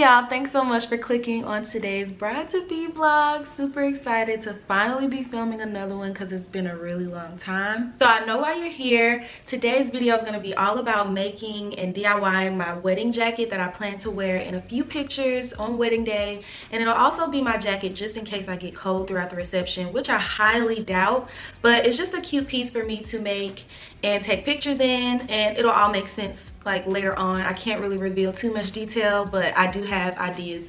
y'all, thanks so much for clicking on today's bride to be vlog. Super excited to finally be filming another one because it's been a really long time. So I know why you're here. Today's video is going to be all about making and DIYing my wedding jacket that I plan to wear in a few pictures on wedding day, and it'll also be my jacket just in case I get cold throughout the reception, which I highly doubt, but it's just a cute piece for me to make and take pictures in, and it'll all make sense like later on. I can't really reveal too much detail, but I do have ideas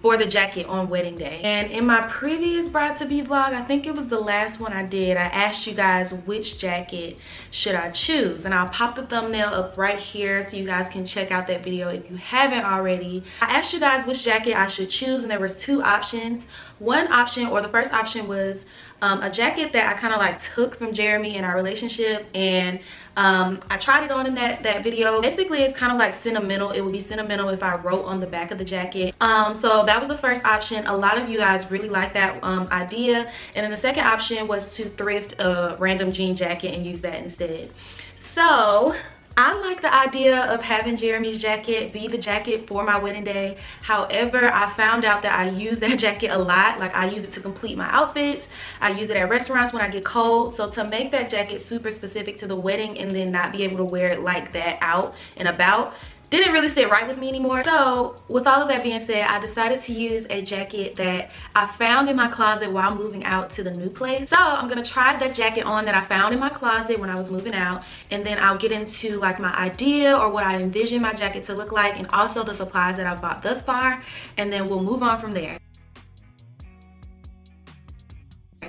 for the jacket on wedding day. And in my previous bride to be vlog, I think it was the last one I did, I asked you guys which jacket should I choose, and I'll pop the thumbnail up right here so you guys can check out that video if you haven't already. I asked you guys which jacket I should choose, and there was two options. One option, or the first option, was a jacket that I kind of like took from Jeremy in our relationship, and I tried it on in that video. Basically, it's kind of like sentimental. It would be sentimental if I wrote on the back of the jacket. So that was the first option. A lot of you guys really like that idea. And then the second option was to thrift a random jean jacket and use that instead. So I like the idea of having Jeremy's jacket be the jacket for my wedding day. However, I found out that I use that jacket a lot. Like, I use it to complete my outfits. I use it at restaurants when I get cold. So to make that jacket super specific to the wedding and then not be able to wear it like that out and about didn't really sit right with me anymore. So with all of that being said, I decided to use a jacket that I found in my closet while moving out to the new place. So I'm gonna try that jacket on that I found in my closet when I was moving out, and then I'll get into like my idea or what I envision my jacket to look like, and also the supplies that I've bought thus far, and then we'll move on from there.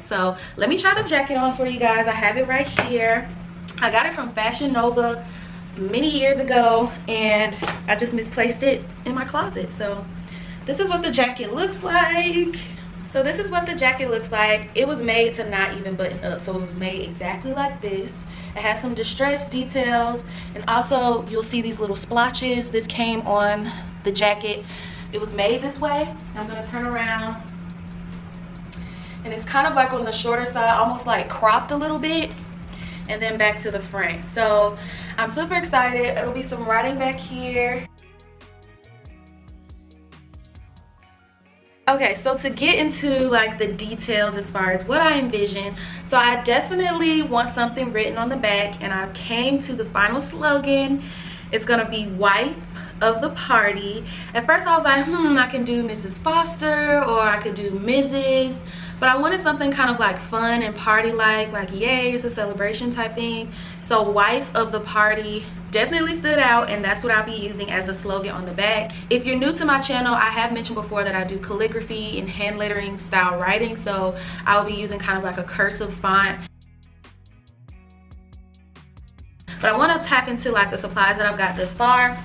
So let me try the jacket on for you guys. I have it right here. I got it from Fashion Nova many years ago, and I just misplaced it in my closet. So this is what the jacket looks like. It was made to not even button up, so it was made exactly like this. It has some distressed details, and also you'll see these little splotches. This came on the jacket. It was made this way. I'm gonna turn around, and it's kind of like on the shorter side, almost like cropped a little bit, and then back to the front. So I'm super excited. It'll be some writing back here. Okay, so to get into like the details as far as what I envision, so I definitely want something written on the back, and I came to the final slogan. It's gonna be wife of the party. At first I was like, I can do Mrs. Foster, or I could do Mrs., but I wanted something kind of like fun and party-like yay, it's a celebration type thing. So wife of the party definitely stood out, and that's what I'll be using as a slogan on the back. If you're new to my channel, I have mentioned before that I do calligraphy and hand lettering style writing, so I'll be using kind of like a cursive font. But I want to tap into like the supplies that I've got thus far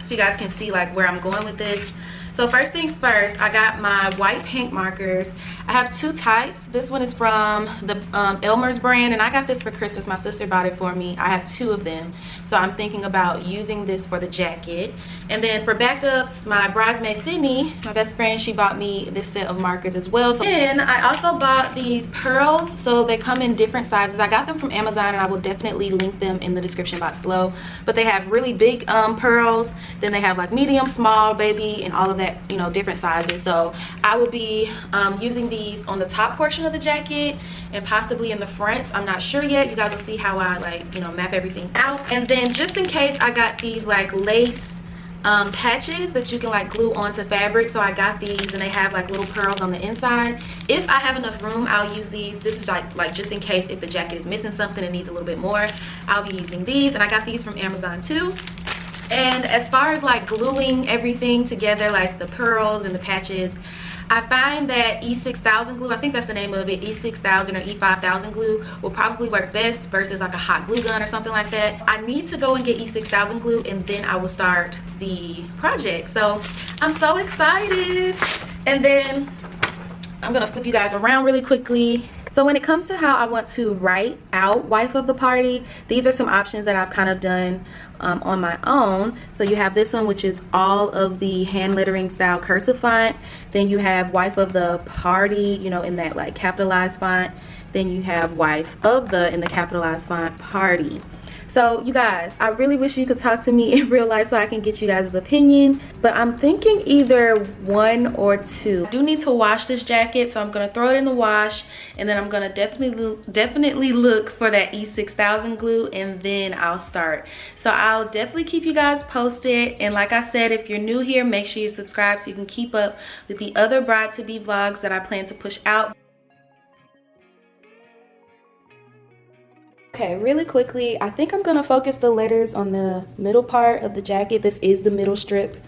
so you guys can see like where I'm going with this. So first things first, I got my white paint markers. I have two types. This one is from the Elmer's brand, and I got this for Christmas. My sister bought it for me. I have two of them, so I'm thinking about using this for the jacket. And then for backups, my bridesmaid Sydney, my best friend, she bought me this set of markers as well. So then I also bought these pearls, so they come in different sizes. I got them from Amazon, and I will definitely link them in the description box below. But they have really big pearls, then they have like medium, small, baby, and all of that, you know, different sizes. So I will be using these on the top portion of the jacket and possibly in the fronts. I'm not sure yet. You guys will see how I like, you know, map everything out. And then just in case, I got these like lace patches that you can like glue onto fabric. So I got these, and they have like little pearls on the inside. If I have enough room, I'll use these. This is like just in case if the jacket is missing something and needs a little bit more, I'll be using these. And I got these from Amazon too. And as far as like gluing everything together, like the pearls and the patches, I find that E6000 glue, I think that's the name of it, E6000 or E5000 glue will probably work best versus like a hot glue gun or something like that. I need to go and get E6000 glue, and then I will start the project. So I'm so excited. And then I'm gonna flip you guys around really quickly. So when it comes to how I want to write out wife of the party, these are some options that I've kind of done on my own. So you have this one, which is all of the hand lettering style cursive font. Then you have wife of the party, you know, in that like capitalized font. Then you have wife of the, in the capitalized font, party. So you guys, I really wish you could talk to me in real life so I can get you guys' opinion, but I'm thinking either 1 or 2. I do need to wash this jacket, so I'm gonna throw it in the wash, and then I'm gonna definitely look for that E6000 glue, and then I'll start. So I'll definitely keep you guys posted, and like I said, if you're new here, make sure you subscribe so you can keep up with the other bride to be vlogs that I plan to push out. Okay, really quickly, I think I'm gonna focus the letters on the middle part of the jacket. This is the middle strip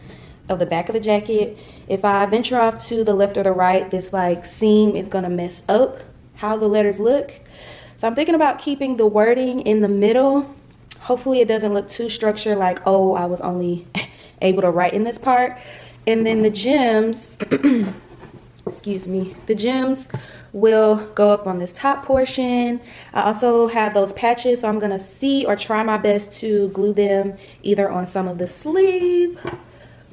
of the back of the jacket. If I venture off to the left or the right, this like seam is gonna mess up how the letters look. So I'm thinking about keeping the wording in the middle. Hopefully it doesn't look too structured, like, oh, I was only able to write in this part. And then the gems, excuse me, the gems will go up on this top portion. I also have those patches, so I'm gonna see or try my best to glue them either on some of the sleeve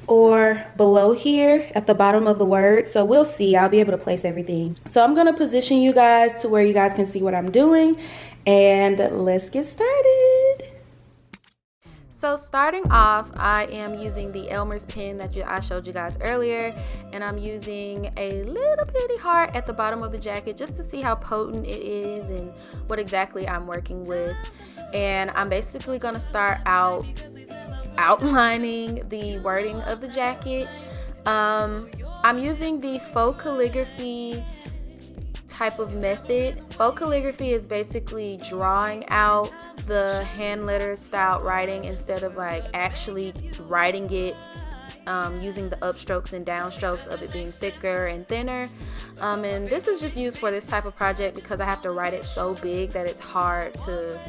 or below here at the bottom of the word. So we'll see. I'll be able to place everything. So I'm gonna position you guys to where you guys can see what I'm doing, and let's get started. So starting off, I am using the Elmer's pen that I showed you guys earlier, and I'm using a little bitty heart at the bottom of the jacket just to see how potent it is and what exactly I'm working with. And I'm basically gonna start out outlining the wording of the jacket. I'm using the faux calligraphy type of method. Faux calligraphy is basically drawing out the hand letter style writing instead of like actually writing it, using the upstrokes and downstrokes of it being thicker and thinner. And this is just used for this type of project because I have to write it so big that it's hard to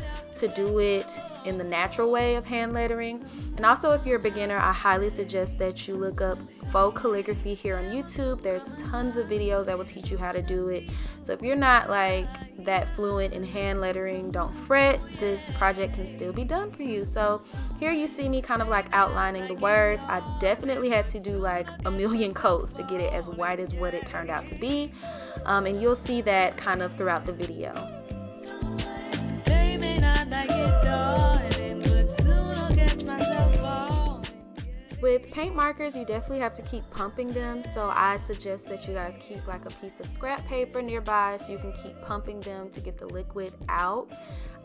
do it in the natural way of hand lettering. And also, if you're a beginner, I highly suggest that you look up faux calligraphy here on YouTube. There's tons of videos that will teach you how to do it. So if you're not like that fluent in hand lettering, don't fret. This project can still be done for you. So here you see me kind of like outlining the words. I definitely had to do like a million coats to get it as white as what it turned out to be. And you'll see that kind of throughout the video. With paint markers, you definitely have to keep pumping them, so I suggest that you guys keep like a piece of scrap paper nearby so you can keep pumping them to get the liquid out.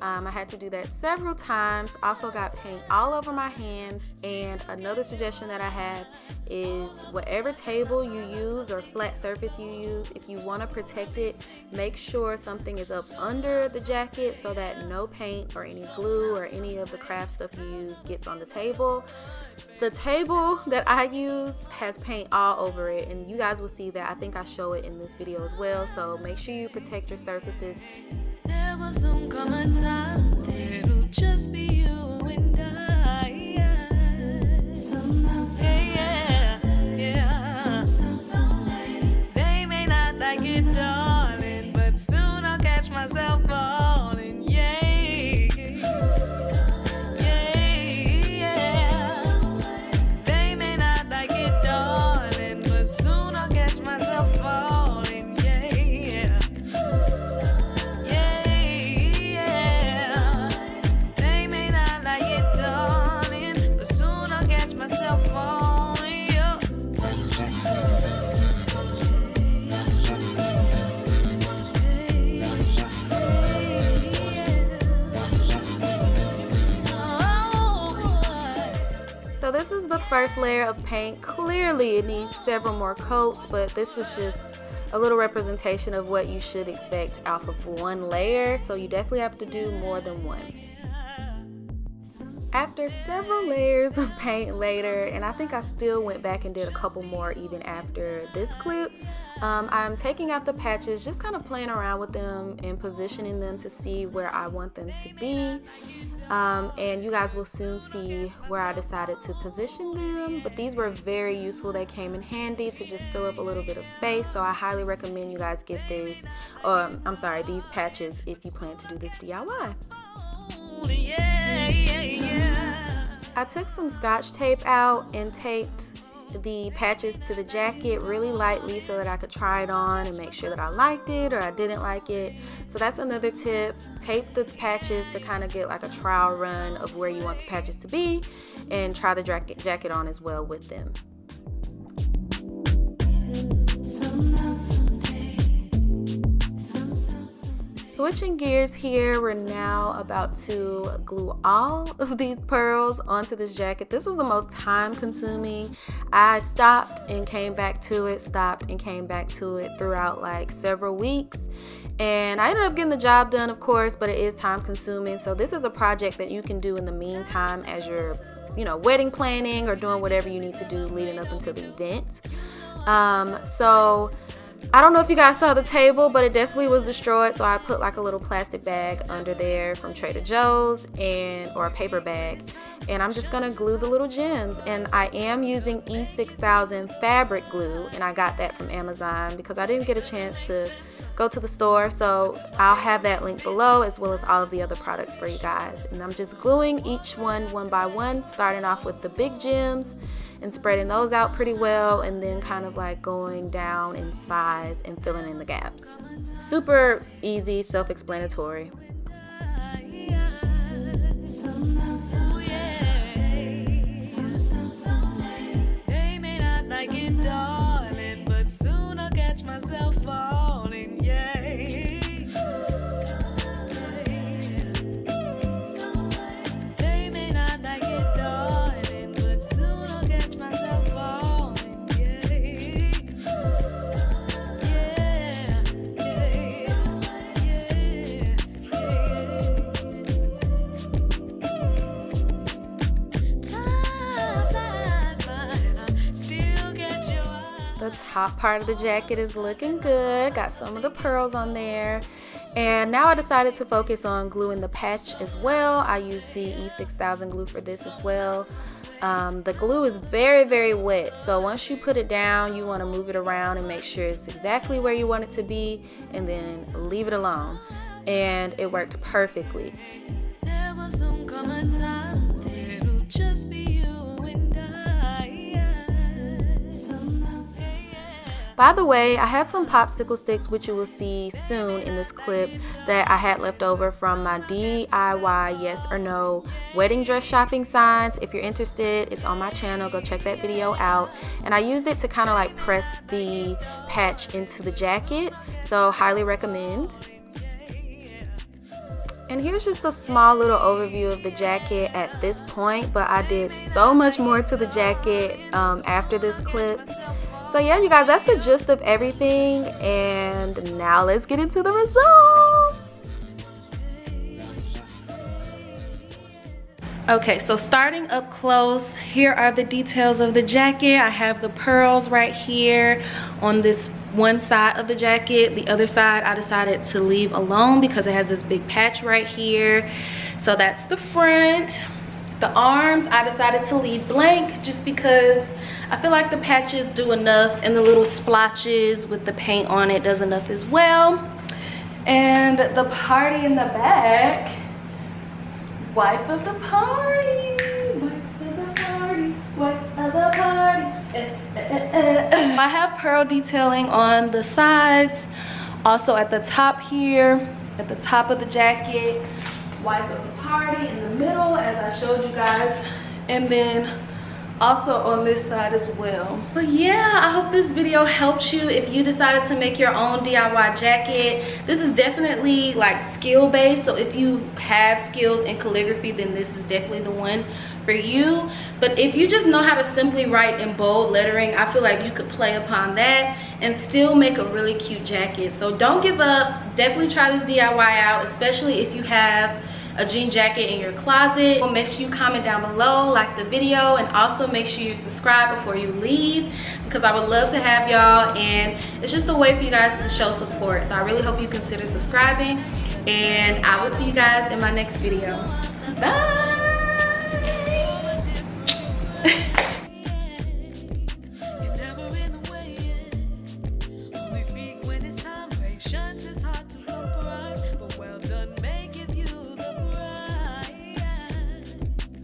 I had to do that several times. Also got paint all over my hands. And another suggestion that I have is whatever table you use or flat surface you use, if you want to protect it, make sure something is up under the jacket so that no paint or any glue or any of the craft stuff you use gets on the table. The table that I use has paint all over it, and you guys will see that. I think I show it in this video as well, so make sure you protect your surfaces. There will soon come a time when it'll just be you and I. Yeah. They may not like it, darling, but soon I'll catch myself falling. Yeah. They may not like it, darling, but soon I'll catch myself falling. Yeah. They may not like it, darling, but soon I'll catch myself falling. Yeah. So this is the first layer of paint. Clearly it needs several more coats, but this was just a little representation of what you should expect off of one layer. So you definitely have to do more than one. After several layers of paint later, and I think I still went back and did a couple more even after this clip, I'm taking out the patches, just kind of playing around with them and positioning them to see where I want them to be. And you guys will soon see where I decided to position them, but these were very useful. They came in handy to just fill up a little bit of space, so I highly recommend you guys get these patches if you plan to do this DIY. I took some Scotch tape out and taped the patches to the jacket really lightly so that I could try it on and make sure that I liked it or I didn't like it. So that's another tip. Tape the patches to kind of get like a trial run of where you want the patches to be, and try the jacket on as well with them. Switching gears here, we're now about to glue all of these pearls onto this jacket. This was the most time consuming. I stopped and came back to it, stopped and came back to it throughout like several weeks. And I ended up getting the job done, of course, but it is time consuming. So this is a project that you can do in the meantime as you're, wedding planning or doing whatever you need to do leading up until the event. So I don't know if you guys saw the table, but it definitely was destroyed. So I put like a little plastic bag under there from Trader Joe's or a paper bag. And I'm just gonna glue the little gems. And I am using E6000 fabric glue, and I got that from Amazon because I didn't get a chance to go to the store. So I'll have that link below, as well as all of the other products for you guys. And I'm just gluing each one by one, starting off with the big gems and spreading those out pretty well, and then kind of like going down in size and filling in the gaps. Super easy, self-explanatory. They may not like it, darling, but soon I'll catch myself falling, The top part of the jacket is looking good. Got some of the pearls on there. And now I decided to focus on gluing the patch as well. I used the E6000 glue for this as well. The glue is very, very wet. So once you put it down, you want to move it around and make sure it's exactly where you want it to be, and then leave it alone. And it worked perfectly. There will soon come a time when it'll just be you and I. By the way, I had some popsicle sticks, which you will see soon in this clip, that I had left over from my DIY yes or no wedding dress shopping signs. If you're interested, it's on my channel. Go check that video out. And I used it to kind of like press the patch into the jacket. So highly recommend. And here's just a small little overview of the jacket at this point, but I did so much more to the jacket after this clip. So yeah, you guys, that's the gist of everything, and now let's get into the results. Okay, so starting up close, here are the details of the jacket. I have the pearls right here on this one side of the jacket. The other side I decided to leave alone because it has this big patch right here. So that's the front. The arms I decided to leave blank just because I feel like the patches do enough, and the little splotches with the paint on it does enough as well. And the party in the back, wife of the party, wife of the party, wife of the party. I have pearl detailing on the sides, also at the top here, at the top of the jacket, wife of the party in the middle, as I showed you guys, and then also on this side as well. But yeah, I hope this video helped you if you decided to make your own DIY jacket. This is definitely like skill based, so if you have skills in calligraphy, then this is definitely the one for you. But if you just know how to simply write in bold lettering, I feel like you could play upon that and still make a really cute jacket. So don't give up. Definitely try this DIY out, especially if you have a jean jacket in your closet. Well, make sure you comment down below, like the video, and also make sure you subscribe before you leave, because I would love to have y'all, and it's just a way for you guys to show support. So I really hope you consider subscribing, and I will see you guys in my next video. Bye.